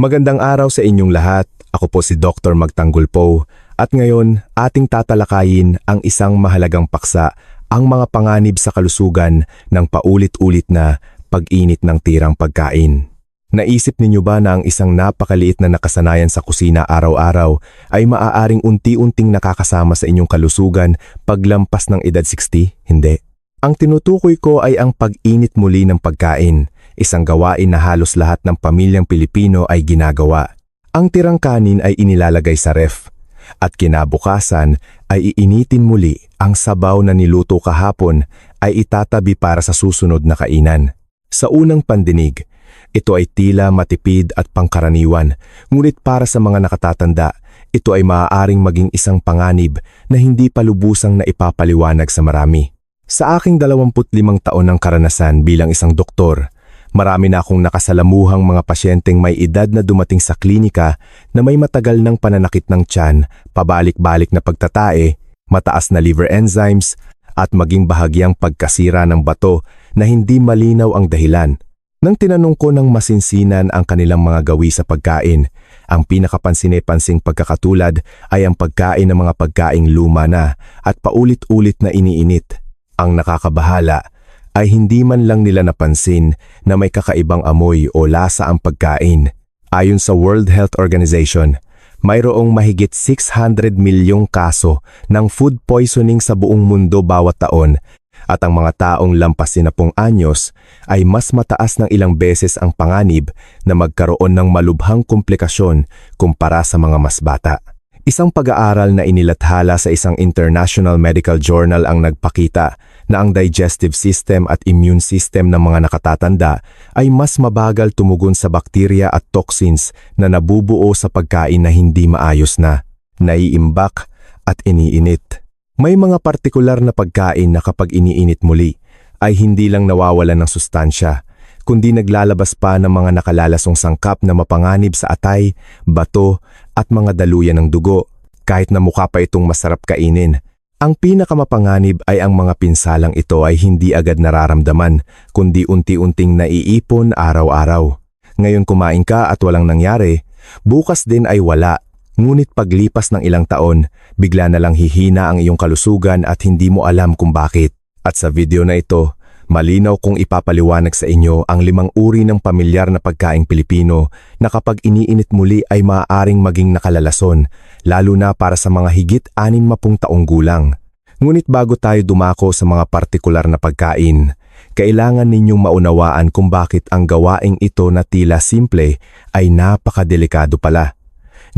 Magandang araw sa inyong lahat. Ako po si Dr. Magtanggol po at ngayon ating tatalakayin ang isang mahalagang paksa, ang mga panganib sa kalusugan ng paulit-ulit na pag-init ng tirang pagkain. Naisip ninyo ba na ang isang napakaliit na nakasanayan sa kusina araw-araw ay maaaring unti-unting nakakasama sa inyong kalusugan paglampas ng edad 60? Hindi. Ang tinutukoy ko ay ang pag-init muli ng pagkain, isang gawain na halos lahat ng pamilyang Pilipino ay ginagawa. Ang tirang kanin ay inilalagay sa ref, at kinabukasan ay iinitin muli. Ang sabaw na niluto kahapon ay itatabi para sa susunod na kainan. Sa unang pandinig, ito ay tila matipid at pangkaraniwan, ngunit para sa mga nakatatanda, ito ay maaaring maging isang panganib na hindi pa lubusang na ipapaliwanag sa marami. Sa aking 25 taon ng karanasan bilang isang doktor, marami na akong nakasalamuhang mga pasyenteng may edad na dumating sa klinika na may matagal ng pananakit ng tiyan, pabalik-balik na pagtatae, mataas na liver enzymes, at maging bahagyang pagkasira ng bato na hindi malinaw ang dahilan. Nang tinanong ko ng masinsinan ang kanilang mga gawi sa pagkain, ang pinakapansin-pansing pagkakatulad ay ang pagkain ng mga pagkaing luma na at paulit-ulit na iniinit. Ang nakakabahala ay hindi man lang nila napansin na may kakaibang amoy o lasa ang pagkain. Ayon sa World Health Organization, mayroong mahigit 600 milyong kaso ng food poisoning sa buong mundo bawat taon, at ang mga taong lampas 10 anyos ay mas mataas ng ilang beses ang panganib na magkaroon ng malubhang komplikasyon kumpara sa mga mas bata. Isang pag-aaral na inilathala sa isang international medical journal ang nagpakita na ang digestive system at immune system ng mga nakatatanda ay mas mabagal tumugon sa bakterya at toxins na nabubuo sa pagkain na hindi maayos na, naiimbak at iniinit. May mga partikular na pagkain na kapag iniinit muli ay hindi lang nawawalan ng sustansya, kundi naglalabas pa ng mga nakalalasong sangkap na mapanganib sa atay, bato at mga daluyan ng dugo, kahit na mukha pa itong masarap kainin. Ang pinakamapanganib ay ang mga pinsalang ito ay hindi agad nararamdaman, kundi unti-unting naiipon araw-araw. Ngayon kumain ka at walang nangyari, bukas din ay wala. Ngunit paglipas ng ilang taon, bigla na lang hihina ang iyong kalusugan at hindi mo alam kung bakit. At sa video na ito, malinaw kong ipapaliwanag sa inyo ang 5 uri ng pamilyar na pagkaing Pilipino na kapag iniinit muli ay maaaring maging nakalalason, lalo na para sa mga higit 60 taong gulang. Ngunit bago tayo dumako sa mga partikular na pagkain, kailangan ninyong maunawaan kung bakit ang gawaing ito na tila simple ay napakadelikado pala.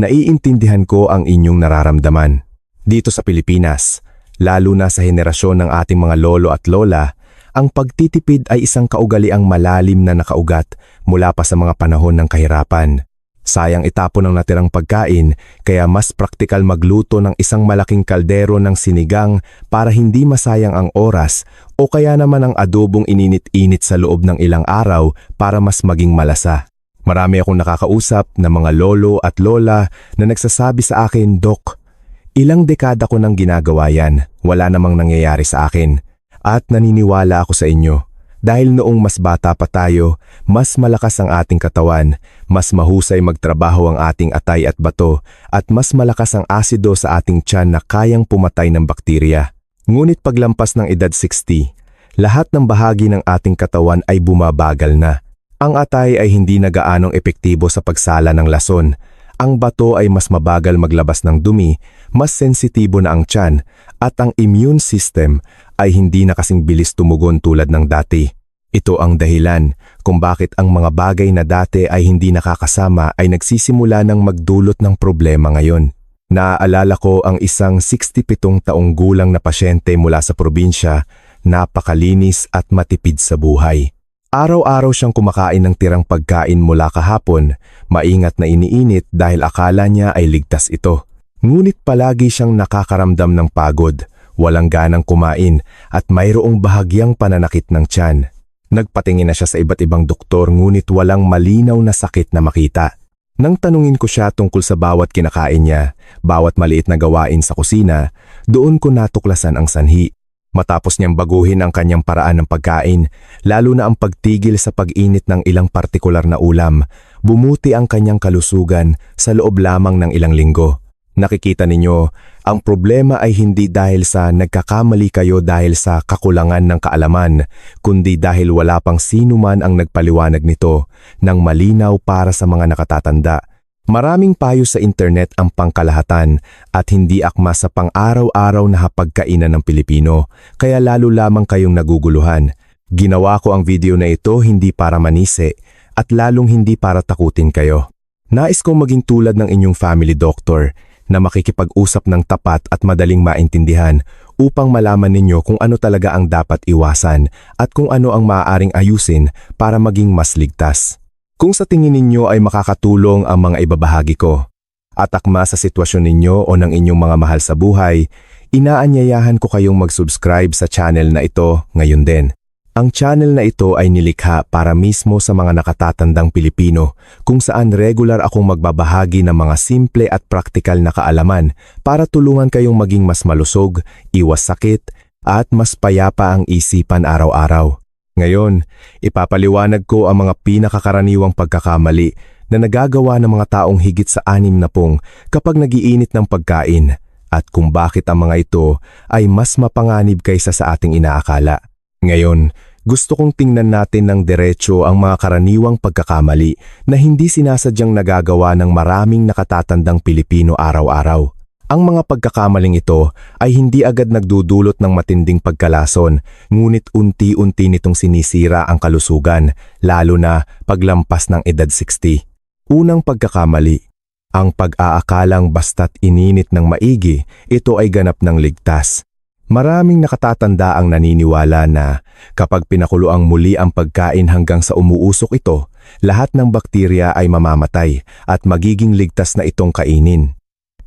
Naiintindihan ko ang inyong nararamdaman. Dito sa Pilipinas, lalo na sa henerasyon ng ating mga lolo at lola, ang pagtitipid ay isang kaugaliang malalim na nakaugat mula pa sa mga panahon ng kahirapan. Sayang itapon ang natirang pagkain, kaya mas praktikal magluto ng isang malaking kaldero ng sinigang para hindi masayang ang oras, o kaya naman ang adobong ininit-init sa loob ng ilang araw para mas maging malasa. Marami akong nakakausap na mga lolo at lola na nagsasabi sa akin, "Dok, ilang dekada ko nang ginagawa yan, wala namang nangyayari sa akin." At naniniwala ako sa inyo, dahil noong mas bata pa tayo, mas malakas ang ating katawan, mas mahusay magtrabaho ang ating atay at bato, at mas malakas ang asido sa ating tiyan na kayang pumatay ng bakterya. Ngunit paglampas ng edad 60, lahat ng bahagi ng ating katawan ay bumabagal na. Ang atay ay hindi na gaanong epektibo sa pagsala ng lason. Ang bato ay mas mabagal maglabas ng dumi, mas sensitibo na ang tiyan, at ang immune system ay hindi na kasing bilis tumugon tulad ng dati. Ito ang dahilan kung bakit ang mga bagay na dati ay hindi nakakasama ay nagsisimula ng magdulot ng problema ngayon. Naaalala ko ang isang 67 taong gulang na pasyente mula sa probinsya, napakalinis at matipid sa buhay. Araw-araw siyang kumakain ng tirang pagkain mula kahapon, maingat na iniinit dahil akala niya ay ligtas ito. Ngunit palagi siyang nakakaramdam ng pagod, walang ganang kumain at mayroong bahagyang pananakit ng tiyan. Nagpatingin na siya sa iba't ibang doktor ngunit walang malinaw na sakit na makita. Nang tanungin ko siya tungkol sa bawat kinakain niya, bawat maliit na gawain sa kusina, doon ko natuklasan ang sanhi. Matapos niyang baguhin ang kanyang paraan ng pagkain, lalo na ang pagtigil sa pag-init ng ilang partikular na ulam, bumuti ang kanyang kalusugan sa loob lamang ng ilang linggo. Nakikita ninyo, ang problema ay hindi dahil sa nagkakamali kayo dahil sa kakulangan ng kaalaman, kundi dahil wala pang sino man ang nagpaliwanag nito ng malinaw para sa mga nakatatanda. Maraming payo sa internet ang pangkalahatan at hindi akma sa pang-araw-araw na hapagkainan ng Pilipino, kaya lalo lamang kayong naguguluhan. Ginawa ko ang video na ito hindi para manisi at lalong hindi para takutin kayo. Nais kong maging tulad ng inyong family doctor na makikipag-usap ng tapat at madaling maintindihan upang malaman ninyo kung ano talaga ang dapat iwasan at kung ano ang maaaring ayusin para maging mas ligtas. Kung sa tingin ninyo ay makakatulong ang mga ibabahagi ko at akma sa sitwasyon ninyo o ng inyong mga mahal sa buhay, inaanyayahan ko kayong mag-subscribe sa channel na ito ngayon din. Ang channel na ito ay nilikha para mismo sa mga nakatatandang Pilipino kung saan regular akong magbabahagi ng mga simple at praktikal na kaalaman para tulungan kayong maging mas malusog, iwas sakit, at mas payapa ang isipan araw-araw. Ngayon, ipapaliwanag ko ang mga pinakakaraniwang pagkakamali na nagagawa ng mga taong higit sa 60 kapag nagiinit ng pagkain at kung bakit ang mga ito ay mas mapanganib kaysa sa ating inaakala. Ngayon, gusto kong tingnan natin ng diretso ang mga karaniwang pagkakamali na hindi sinasadyang nagagawa ng maraming nakatatandang Pilipino araw-araw. Ang mga pagkakamaling ito ay hindi agad nagdudulot ng matinding pagkalason, ngunit unti-unti nitong sinisira ang kalusugan, lalo na paglampas ng edad 60. Unang pagkakamali, ang pag-aakalang basta't ininit ng maigi, ito ay ganap ng ligtas. Maraming nakatatanda ang naniniwala na kapag pinakuluang muli ang pagkain hanggang sa umuusok ito, lahat ng bakterya ay mamamatay at magiging ligtas na itong kainin.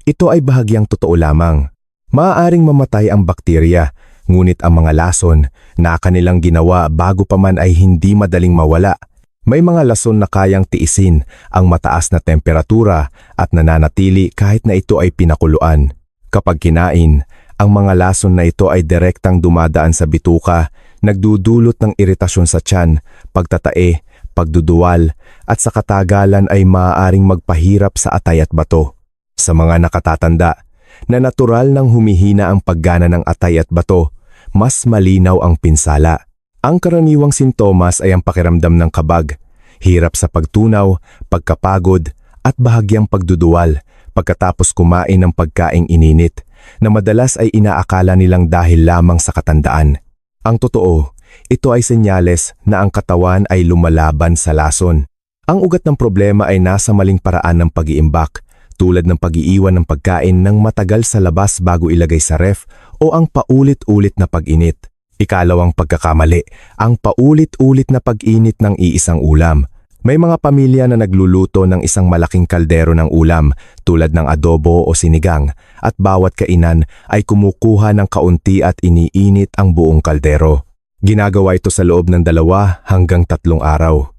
Ito ay bahagyang totoo lamang. Maaaring mamatay ang bakterya, ngunit ang mga lason na kanilang ginawa bago pa man ay hindi madaling mawala. May mga lason na kayang tiisin ang mataas na temperatura at nananatili kahit na ito ay pinakuluan. Kapag kinain, ang mga lason na ito ay direktang dumadaan sa bituka, nagdudulot ng iritasyon sa tiyan, pagtatae, pagduduwal, at sa katagalan ay maaaring magpahirap sa atay at bato. Sa mga nakatatanda, na natural nang humihina ang paggana ng atay at bato, mas malinaw ang pinsala. Ang karaniwang sintomas ay ang pakiramdam ng kabag, hirap sa pagtunaw, pagkapagod, at bahagyang pagduduwal pagkatapos kumain ng pagkaing ininit, na madalas ay inaakala nilang dahil lamang sa katandaan. Ang totoo, ito ay senyales na ang katawan ay lumalaban sa lason. Ang ugat ng problema ay nasa maling paraan ng pag-iimbak, tulad ng pag-iiwan ng pagkain ng matagal sa labas bago ilagay sa ref o ang paulit-ulit na pag-init. Ikalawang pagkakamali, ang paulit-ulit na pag-init ng iisang ulam. May mga pamilya na nagluluto ng isang malaking kaldero ng ulam tulad ng adobo o sinigang at bawat kainan ay kumukuha ng kaunti at iniinit ang buong kaldero. Ginagawa ito sa loob ng 2 hanggang 3 araw.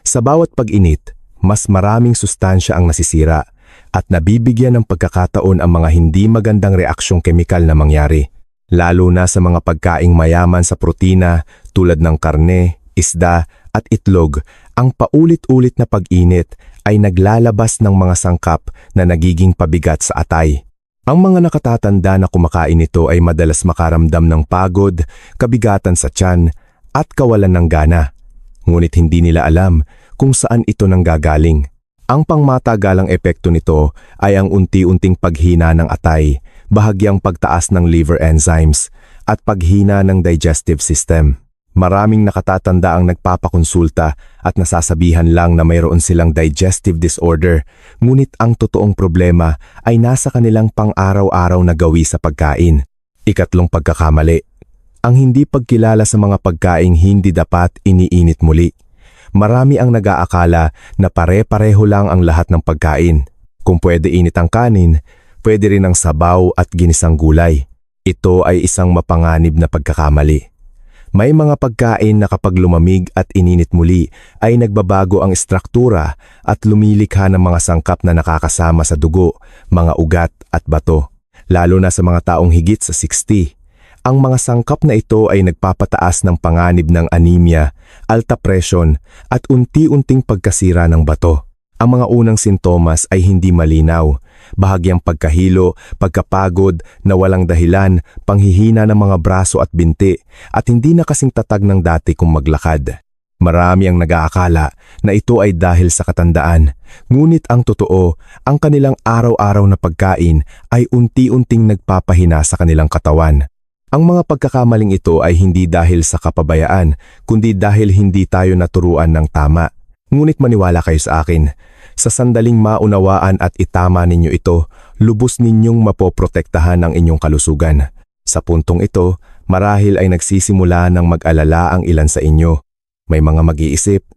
Sa bawat pag-init, mas maraming sustansya ang nasisira at nabibigyan ng pagkakataon ang mga hindi magandang reaksyong kemikal na mangyari, lalo na sa mga pagkaing mayaman sa protina tulad ng karne, isda at itlog. Ang paulit-ulit na pag-init ay naglalabas ng mga sangkap na nagiging pabigat sa atay. Ang mga nakatatanda na kumakain nito ay madalas makaramdam ng pagod, kabigatan sa tiyan at kawalan ng gana, ngunit hindi nila alam kung saan ito nanggagaling. Ang pangmatagalang epekto nito ay ang unti-unting paghina ng atay, bahagyang pagtaas ng liver enzymes, at paghina ng digestive system. Maraming nakatatanda ang nagpapakonsulta at nasasabihan lang na mayroon silang digestive disorder, ngunit ang totoong problema ay nasa kanilang pang-araw-araw na gawi sa pagkain. Ikatlong pagkakamali, ang hindi pagkilala sa mga pagkaing hindi dapat iniinit muli. Marami ang nag-aakala na pare-pareho lang ang lahat ng pagkain. Kung pwede init ang kanin, pwede rin ang sabaw at ginisang gulay. Ito ay isang mapanganib na pagkakamali. May mga pagkain na kapag lumamig at ininit muli ay nagbabago ang estruktura at lumilikha ng mga sangkap na nakakasama sa dugo, mga ugat at bato. Lalo na sa mga taong higit sa 60. Ang mga sangkap na ito ay nagpapataas ng panganib ng anemia, alta presyon at unti-unting pagkasira ng bato. Ang mga unang sintomas ay hindi malinaw, bahagyang pagkahilo, pagkapagod na walang dahilan, panghihina ng mga braso at binti, at hindi na kasing tatag ng dati kung maglakad. Marami ang nag-aakala na ito ay dahil sa katandaan, ngunit ang totoo, ang kanilang araw-araw na pagkain ay unti-unting nagpapahina sa kanilang katawan. Ang mga pagkakamaling ito ay hindi dahil sa kapabayaan, kundi dahil hindi tayo naturuan ng tama. Ngunit maniwala kayo sa akin, sa sandaling maunawaan at itama ninyo ito, lubos ninyong mapoprotektahan ang inyong kalusugan. Sa puntong ito, marahil ay nagsisimula ng mag-alala ang ilan sa inyo. May mga mag-iisip,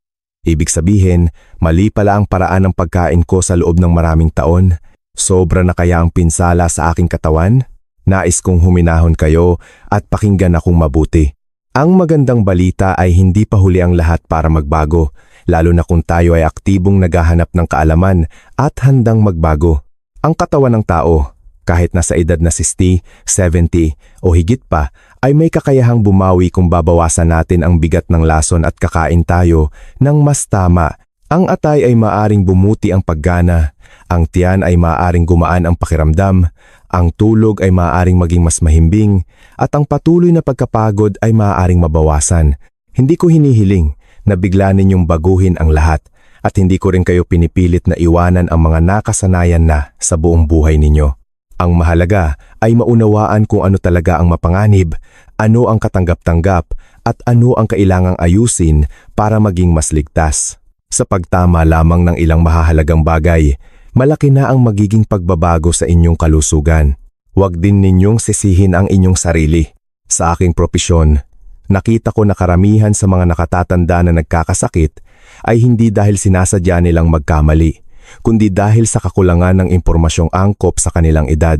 ibig sabihin, mali pala ang paraan ng pagkain ko sa loob ng maraming taon. Sobra na kaya ang pinsala sa aking katawan? Nais kong huminahon kayo at pakinggan akong mabuti. Ang magandang balita ay hindi pa huli ang lahat para magbago, lalo na kung tayo ay aktibong naghahanap ng kaalaman at handang magbago. Ang katawan ng tao, kahit nasa edad na 60, 70 o higit pa, ay may kakayahang bumawi kung babawasan natin ang bigat ng lason at kakain tayo ng mas tama. Ang atay ay maaring bumuti ang paggana, ang tiyan ay maaring gumaan ang pakiramdam, ang tulog ay maaaring maging mas mahimbing, at ang patuloy na pagkapagod ay maaaring mabawasan. Hindi ko hinihiling na bigla ninyong baguhin ang lahat, at hindi ko rin kayo pinipilit na iwanan ang mga nakasanayan na sa buong buhay ninyo. Ang mahalaga ay maunawaan kung ano talaga ang mapanganib, ano ang katanggap-tanggap, at ano ang kailangang ayusin para maging mas ligtas. Sa pagtama lamang ng ilang mahahalagang bagay, malaki na ang magiging pagbabago sa inyong kalusugan. Huwag din ninyong sisihin ang inyong sarili. Sa aking propesyon, nakita ko na karamihan sa mga nakatatanda na nagkakasakit ay hindi dahil sinasadya nilang magkamali, kundi dahil sa kakulangan ng impormasyong angkop sa kanilang edad.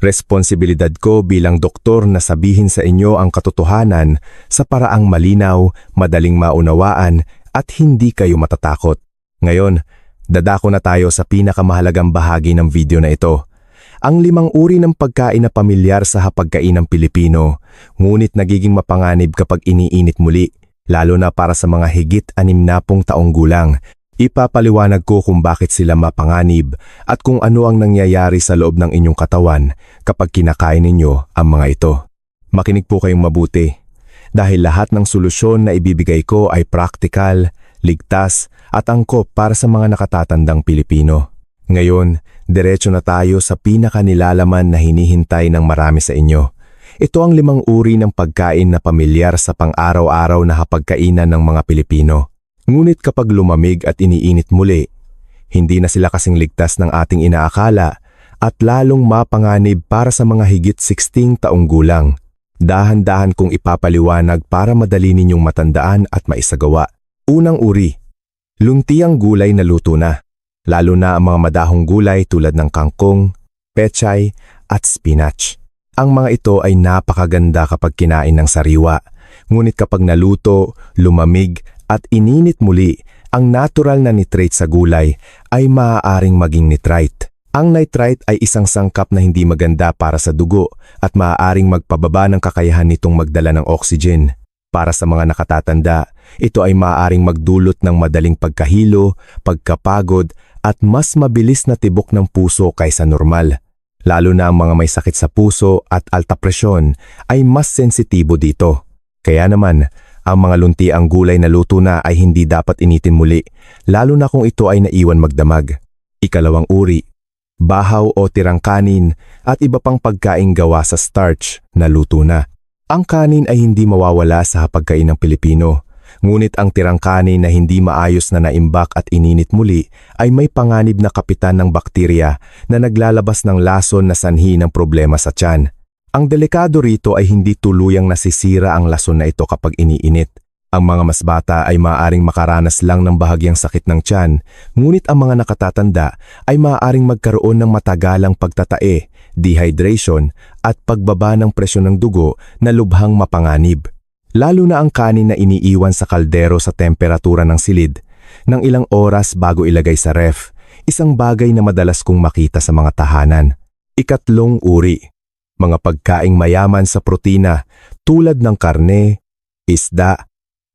Responsibilidad ko bilang doktor na sabihin sa inyo ang katotohanan sa paraang malinaw, madaling maunawaan at hindi kayo matatakot. Ngayon, dadako na tayo sa pinakamahalagang bahagi ng video na ito. Ang 5 uri ng pagkain na pamilyar sa hapagkainang Pilipino, ngunit nagiging mapanganib kapag iniinit muli, lalo na para sa mga higit 60 taong gulang. Ipapaliwanag ko kung bakit sila mapanganib at kung ano ang nangyayari sa loob ng inyong katawan kapag kinakain ninyo ang mga ito. Makinig po kayong mabuti, dahil lahat ng solusyon na ibibigay ko ay praktikal, ligtas at angkop para sa mga nakatatandang Pilipino. Ngayon, diretso na tayo sa pinakanilalaman na hinihintay ng marami sa inyo. Ito ang 5 uri ng pagkain na pamilyar sa pang-araw-araw na hapagkainan ng mga Pilipino. Ngunit kapag lumamig at iniinit muli, hindi na sila kasing ligtas ng ating inaakala at lalong mapanganib para sa mga higit 16 taong gulang. Dahan-dahan kong ipapaliwanag para madali ninyong matandaan at maisagawa. Unang uri, luntiang gulay na luto na, lalo na ang mga madahong gulay tulad ng kangkong, pechay at spinach. Ang mga ito ay napakaganda kapag kinain ng sariwa, ngunit kapag naluto, lumamig at ininit muli, ang natural na nitrate sa gulay ay maaaring maging nitrite. Ang nitrite ay isang sangkap na hindi maganda para sa dugo at maaaring magpababa ng kakayahan nitong magdala ng oxygen. Para sa mga nakatatanda, ito ay maaaring magdulot ng madaling pagkahilo, pagkapagod at mas mabilis na tibok ng puso kaysa normal. Lalo na ang mga may sakit sa puso at alta presyon ay mas sensitibo dito. Kaya naman, ang mga luntiang gulay na luto na ay hindi dapat initin muli, lalo na kung ito ay naiwan magdamag. Ikalawang uri, bahaw o tirang kanin at iba pang pagkaing gawa sa starch na luto na. Ang kanin ay hindi mawawala sa hapagkainang Pilipino, ngunit ang tirang kanin na hindi maayos na naimbak at ininit muli ay may panganib na kapitan ng bakterya na naglalabas ng lason na sanhi ng problema sa tiyan. Ang delikado rito ay hindi tuluyang nasisira ang lason na ito kapag iniinit. Ang mga mas bata ay maaaring makaranas lang ng bahagyang sakit ng tiyan, ngunit ang mga nakatatanda ay maaaring magkaroon ng matagalang pagtatae, dehydration at pagbaba ng presyon ng dugo na lubhang mapanganib. Lalo na ang kanin na iniiwan sa kaldero sa temperatura ng silid ng ilang oras bago ilagay sa ref, isang bagay na madalas kong makita sa mga tahanan. Ikatlong uri, mga pagkaing mayaman sa protina tulad ng karne, isda,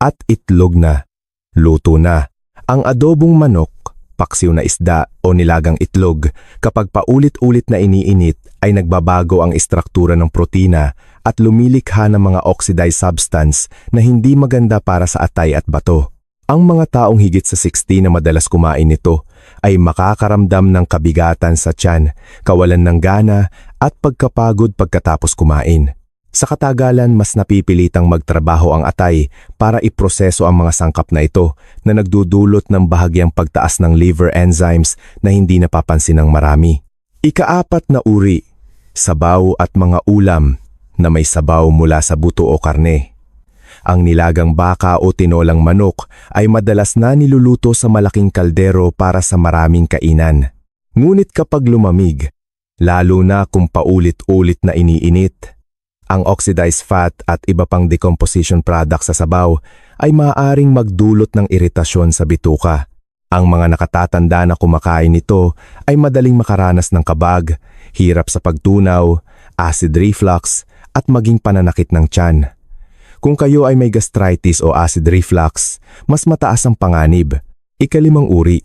at itlog na. Luto na. Ang adobong manok, paksiw na isda o nilagang itlog, kapag paulit-ulit na iniinit ay nagbabago ang istruktura ng protina at lumilikha ng mga oxidized substance na hindi maganda para sa atay at bato. Ang mga taong higit sa 60 na madalas kumain nito ay makakaramdam ng kabigatan sa tiyan, kawalan ng gana at pagkapagod pagkatapos kumain. Sa katagalan, mas napipilitang magtrabaho ang atay para iproseso ang mga sangkap na ito na nagdudulot ng bahagyang pagtaas ng liver enzymes na hindi napapansin ng marami. Ika-4 na uri, sabaw at mga ulam na may sabaw mula sa buto o karne. Ang nilagang baka o tinolang manok ay madalas na niluluto sa malaking kaldero para sa maraming kainan. Ngunit kapag lumamig, lalo na kung paulit-ulit na iniinit, ang oxidized fat at iba pang decomposition products sa sabaw ay maaaring magdulot ng iritasyon sa bituka. Ang mga nakatatanda na kumakain nito ay madaling makaranas ng kabag, hirap sa pagtunaw, acid reflux at maging pananakit ng tiyan. Kung kayo ay may gastritis o acid reflux, mas mataas ang panganib. Ika-5 uri,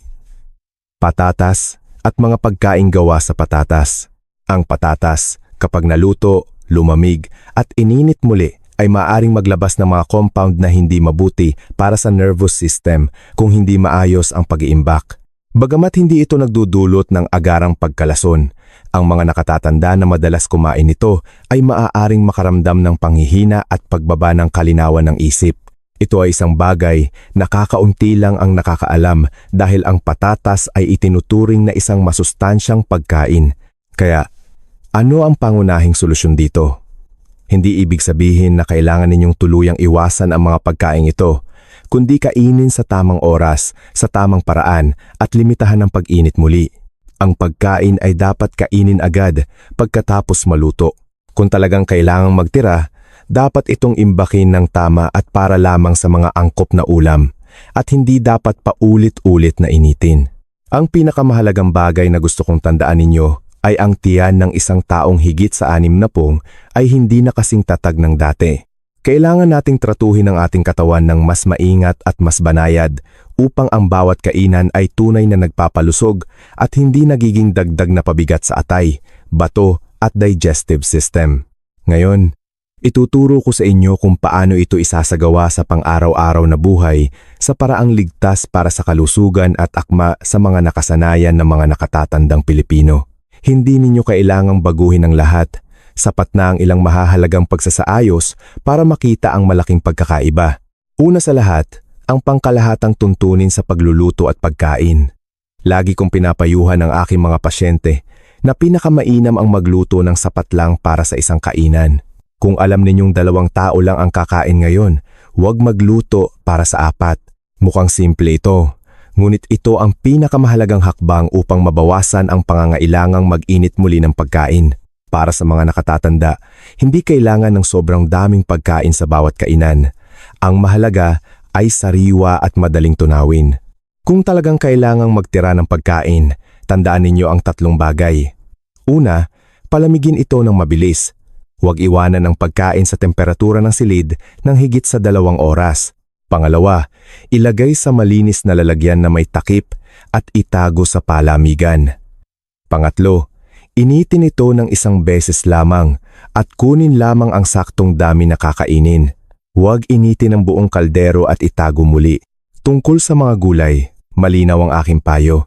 patatas at mga pagkaing gawa sa patatas. Ang patatas, kapag naluto, lumamig at ininit muli, ay maaaring maglabas ng mga compound na hindi mabuti para sa nervous system kung hindi maayos ang pag-iimbak. Bagamat hindi ito nagdudulot ng agarang pagkalason, ang mga nakatatanda na madalas kumain nito ay maaaring makaramdam ng panghihina at pagbaba ng kalinawan ng isip. Ito ay isang bagay na kakaunti lang ang nakakaalam dahil ang patatas ay itinuturing na isang masustansyang pagkain. Kaya, ano ang pangunahing solusyon dito? Hindi ibig sabihin na kailangan ninyong tuluyang iwasan ang mga pagkain ito, kundi kainin sa tamang oras, sa tamang paraan at limitahan ang pag-init muli. Ang pagkain ay dapat kainin agad pagkatapos maluto. Kung talagang kailangang magtira, dapat itong imbakin ng tama at para lamang sa mga angkop na ulam at hindi dapat paulit-ulit na initin. Ang pinakamahalagang bagay na gusto kong tandaan ninyo ay ang tiyan ng isang taong higit sa 60 ay hindi na kasing tatag ng dati. Kailangan nating tratuhin ang ating katawan ng mas maingat at mas banayad upang ang bawat kainan ay tunay na nagpapalusog at hindi nagiging dagdag na pabigat sa atay, bato at digestive system. Ngayon, ituturo ko sa inyo kung paano ito isasagawa sa pang-araw-araw na buhay sa paraang ligtas para sa kalusugan at akma sa mga nakasanayan ng mga nakatatandang Pilipino. Hindi ninyo kailangang baguhin ang lahat. Sapat na ang ilang mahahalagang pagsasaayos para makita ang malaking pagkakaiba. Una sa lahat, ang pangkalahatang tuntunin sa pagluluto at pagkain. Lagi kong pinapayuhan ang aking mga pasyente na pinakamainam ang magluto ng sapat lang para sa isang kainan. Kung alam ninyong 2 tao lang ang kakain ngayon, huwag magluto para sa 4. Mukhang simple ito. Ngunit ito ang pinakamahalagang hakbang upang mabawasan ang pangangailangang mag-init muli ng pagkain. Para sa mga nakatatanda, hindi kailangan ng sobrang daming pagkain sa bawat kainan. Ang mahalaga ay sariwa at madaling tunawin. Kung talagang kailangang magtira ng pagkain, tandaan ninyo ang 3 bagay. Una, palamigin ito ng mabilis. Huwag iwanan ang pagkain sa temperatura ng silid ng higit sa 2 oras. Pangalawa, ilagay sa malinis na lalagyan na may takip at itago sa palamigan. Pangatlo, initin ito ng 1 beses lamang at kunin lamang ang saktong dami na kakainin. Huwag initin ang buong kaldero at itago muli. Tungkol sa mga gulay, malinaw ang aking payo.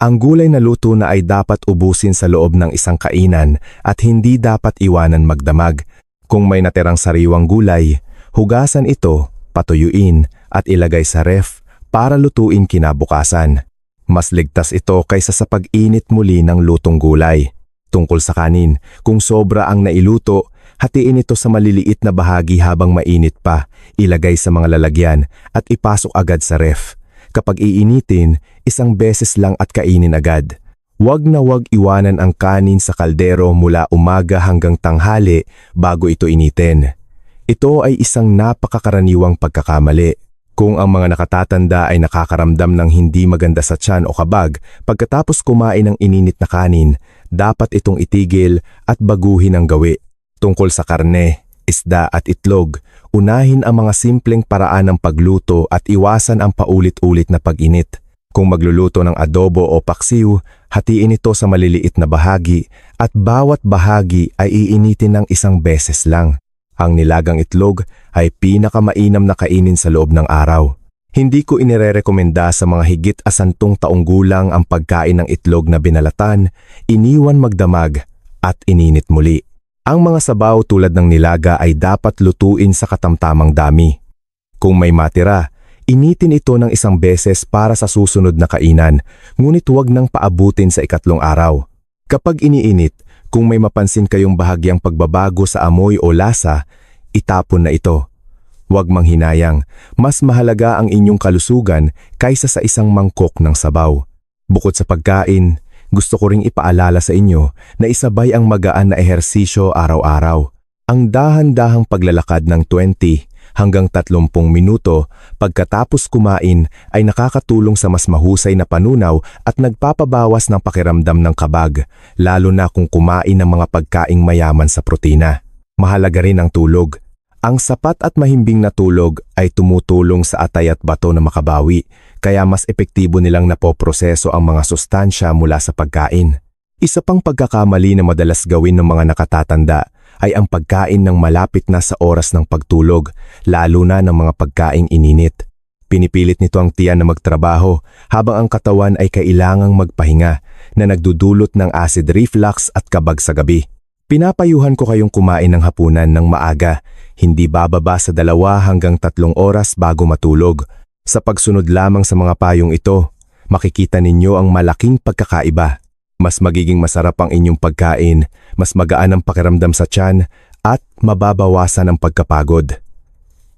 Ang gulay na luto na ay dapat ubusin sa loob ng 1 kainan at hindi dapat iwanan magdamag. Kung may natirang sariwang gulay, hugasan ito, patuyuin at ilagay sa ref para lutuin kinabukasan. Mas ligtas ito kaysa sa pag-init muli ng lutong gulay. Tungkol sa kanin, kung sobra ang nailuto, hatiin ito sa maliliit na bahagi habang mainit pa, ilagay sa mga lalagyan at ipasok agad sa ref. Kapag iinitin, 1 beses lang at kainin agad. Huwag na huwag iwanan ang kanin sa kaldero mula umaga hanggang tanghali bago ito initin. Ito ay isang napakakaraniwang pagkakamali. Kung ang mga nakatatanda ay nakakaramdam ng hindi maganda sa tiyan o kabag pagkatapos kumain ng ininit na kanin, dapat itong itigil at baguhin ang gawi. Tungkol sa karne, isda at itlog, unahin ang mga simpleng paraan ng pagluto at iwasan ang paulit-ulit na pag-init. Kung magluluto ng adobo o paksiw, hatiin ito sa maliliit na bahagi at bawat bahagi ay iinitin ng isang beses lang. Ang nilagang itlog ay pinakamainam na kainin sa loob ng araw. Hindi ko inirerekomenda sa mga higit 10 taong gulang ang pagkain ng itlog na binalatan, iniwan magdamag at ininit muli. Ang mga sabaw tulad ng nilaga ay dapat lutuin sa katamtamang dami. Kung may matira, initin ito ng isang beses para sa susunod na kainan, ngunit huwag nang paabutin sa ikatlong araw. Kapag iniinit, kung may mapansin kayong bahagyang pagbabago sa amoy o lasa, itapon na ito. Huwag manghinayang, mas mahalaga ang inyong kalusugan kaysa sa isang mangkok ng sabaw. Bukod sa pagkain, gusto ko ring ipaalala sa inyo na isabay ang magaan na ehersisyo araw-araw. Ang dahan-dahang paglalakad ng 20 hanggang 30 minuto pagkatapos kumain ay nakakatulong sa mas mahusay na panunaw at nagpapabawas ng pakiramdam ng kabag, lalo na kung kumain ng mga pagkaing mayaman sa protina. Mahalaga rin ang tulog. Ang sapat at mahimbing na tulog ay tumutulong sa atay at bato na makabawi, kaya mas epektibo nilang napoproseso ang mga sustansya mula sa pagkain. Isa pang pagkakamali na madalas gawin ng mga nakatatanda ay ang pagkain ng malapit na sa oras ng pagtulog, lalo na ng mga pagkaing ininit. Pinipilit nito ang tiyan na magtrabaho habang ang katawan ay kailangang magpahinga na nagdudulot ng acid reflux at kabag sa gabi. Pinapayuhan ko kayong kumain ng hapunan ng maaga, hindi bababa sa 2 hanggang 3 oras bago matulog. Sa pagsunod lamang sa mga payong ito, makikita ninyo ang malaking pagkakaiba. Mas magiging masarap ang inyong pagkain, mas magaan ang pakiramdam sa tiyan, at mababawasan ang pagkapagod.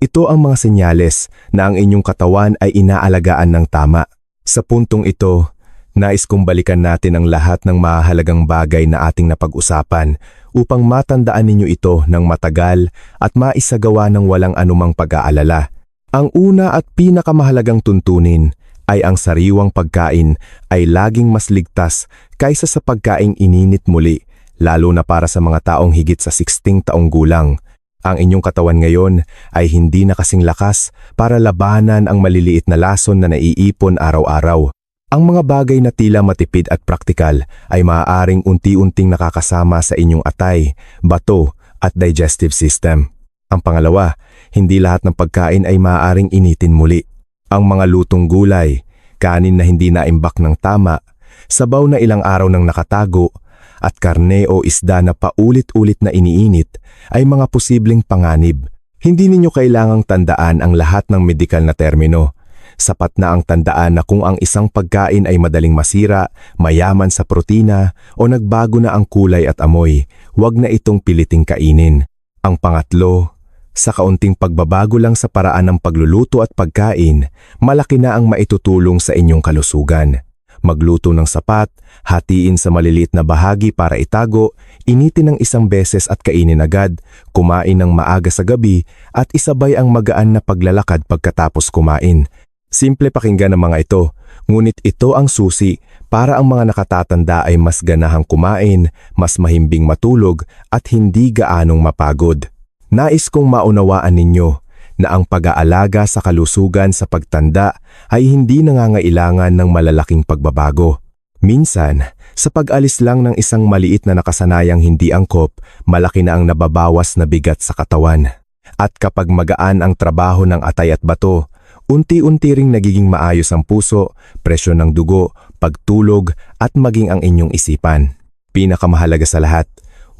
Ito ang mga senyales na ang inyong katawan ay inaalagaan ng tama. Sa puntong ito, nais kong balikan natin ang lahat ng mahalagang bagay na ating napag-usapan upang matandaan ninyo ito ng matagal at maisagawa ng walang anumang pag-aalala. Ang una at pinakamahalagang tuntunin ay ang sariwang pagkain ay laging mas ligtas kaysa sa pagkaing ininit muli, lalo na para sa mga taong higit sa 16 taong gulang. Ang inyong katawan ngayon ay hindi na kasing lakas para labanan ang maliliit na lason na naiipon araw-araw. Ang mga bagay na tila matipid at praktikal ay maaaring unti-unting nakakasama sa inyong atay, bato at digestive system. Ang pangalawa, hindi lahat ng pagkain ay maaaring initin muli. Ang mga lutong gulay, kanin na hindi naimbak ng tama, sabaw na ilang araw nang nakatago, at karne o isda na paulit-ulit na iniinit ay mga posibleng panganib. Hindi ninyo kailangang tandaan ang lahat ng medikal na termino. Sapat na ang tandaan na kung ang isang pagkain ay madaling masira, mayaman sa protina o nagbago na ang kulay at amoy, huwag na itong piliting kainin. Ang pangatlo, sa kaunting pagbabago lang sa paraan ng pagluluto at pagkain, malaki na ang maitutulong sa inyong kalusugan. Magluto ng sapat, hatiin sa maliliit na bahagi para itago, initin ng isang beses at kainin agad, kumain ng maaga sa gabi at isabay ang magaan na paglalakad pagkatapos kumain. Simple pakinggan ang mga ito, ngunit ito ang susi para ang mga nakatatanda ay mas ganahang kumain, mas mahimbing matulog at hindi gaanong mapagod. Nais kong maunawaan ninyo na ang pag-aalaga sa kalusugan sa pagtanda ay hindi nangangailangan ng malalaking pagbabago. Minsan, sa pag-alis lang ng isang maliit na nakasanayang hindi angkop, malaki na ang nababawas na bigat sa katawan. At kapag magaan ang trabaho ng atay at bato, unti-unti ring nagiging maayos ang puso, presyon ng dugo, pagtulog at maging ang inyong isipan. Pinakamahalaga sa lahat,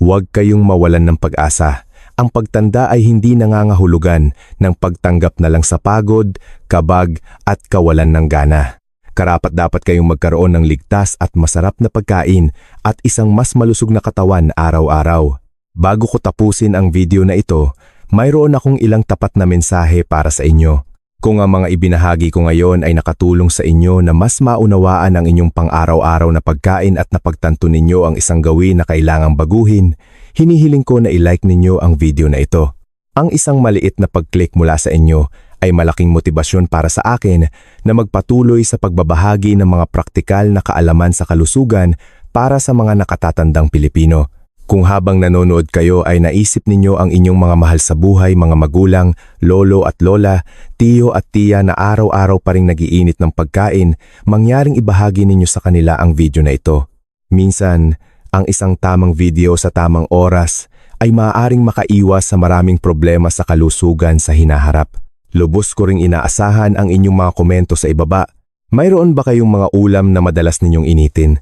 huwag kayong mawalan ng pag-asa. Ang pagtanda ay hindi nangangahulugan ng pagtanggap na lang sa pagod, kabag at kawalan ng gana. Karapat-dapat kayong magkaroon ng ligtas at masarap na pagkain at isang mas malusog na katawan araw-araw. Bago ko tapusin ang video na ito, mayroon akong ilang tapat na mensahe para sa inyo. Kung ang mga ibinahagi ko ngayon ay nakatulong sa inyo na mas maunawaan ang inyong pang-araw-araw na pagkain at napagtanto ninyo ang isang gawin na kailangang baguhin, hinihiling ko na i-like ninyo ang video na ito. Ang isang maliit na pag-click mula sa inyo ay malaking motibasyon para sa akin na magpatuloy sa pagbabahagi ng mga praktikal na kaalaman sa kalusugan para sa mga nakatatandang Pilipino. Kung habang nanonood kayo ay naisip ninyo ang inyong mga mahal sa buhay, mga magulang, lolo at lola, tiyo at tiya na araw-araw pa ring nagiinit ng pagkain, mangyaring ibahagi ninyo sa kanila ang video na ito. Minsan, ang isang tamang video sa tamang oras ay maaaring makaiwas sa maraming problema sa kalusugan sa hinaharap. Lubos ko ring inaasahan ang inyong mga komento sa ibaba. Mayroon ba kayong mga ulam na madalas ninyong initin?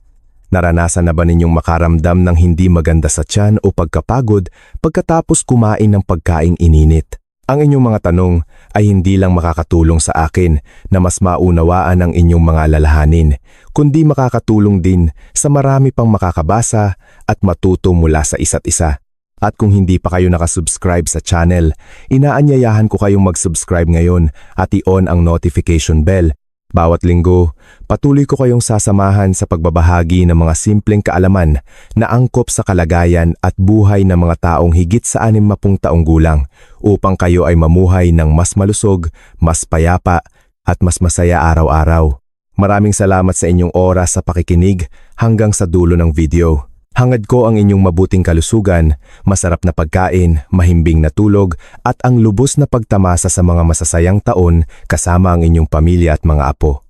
Naranasan na ba ninyong makaramdam ng hindi maganda sa tiyan o pagkapagod pagkatapos kumain ng pagkaing ininit? Ang inyong mga tanong ay hindi lang makakatulong sa akin na mas maunawaan ang inyong mga alalahanin, kundi makakatulong din sa marami pang makakabasa at matuto mula sa isa't isa. At kung hindi pa kayo nakasubscribe sa channel, inaanyayahan ko kayong mag-subscribe ngayon at i-on ang notification bell. Bawat linggo, patuloy ko kayong sasamahan sa pagbabahagi ng mga simpleng kaalaman na angkop sa kalagayan at buhay ng mga taong higit sa 60 taong gulang upang kayo ay mamuhay ng mas malusog, mas payapa at mas masaya araw-araw. Maraming salamat sa inyong oras sa pakikinig hanggang sa dulo ng video. Hangad ko ang inyong mabuting kalusugan, masarap na pagkain, mahimbing na tulog at ang lubos na pagtamasa sa mga masasayang taon kasama ang inyong pamilya at mga apo.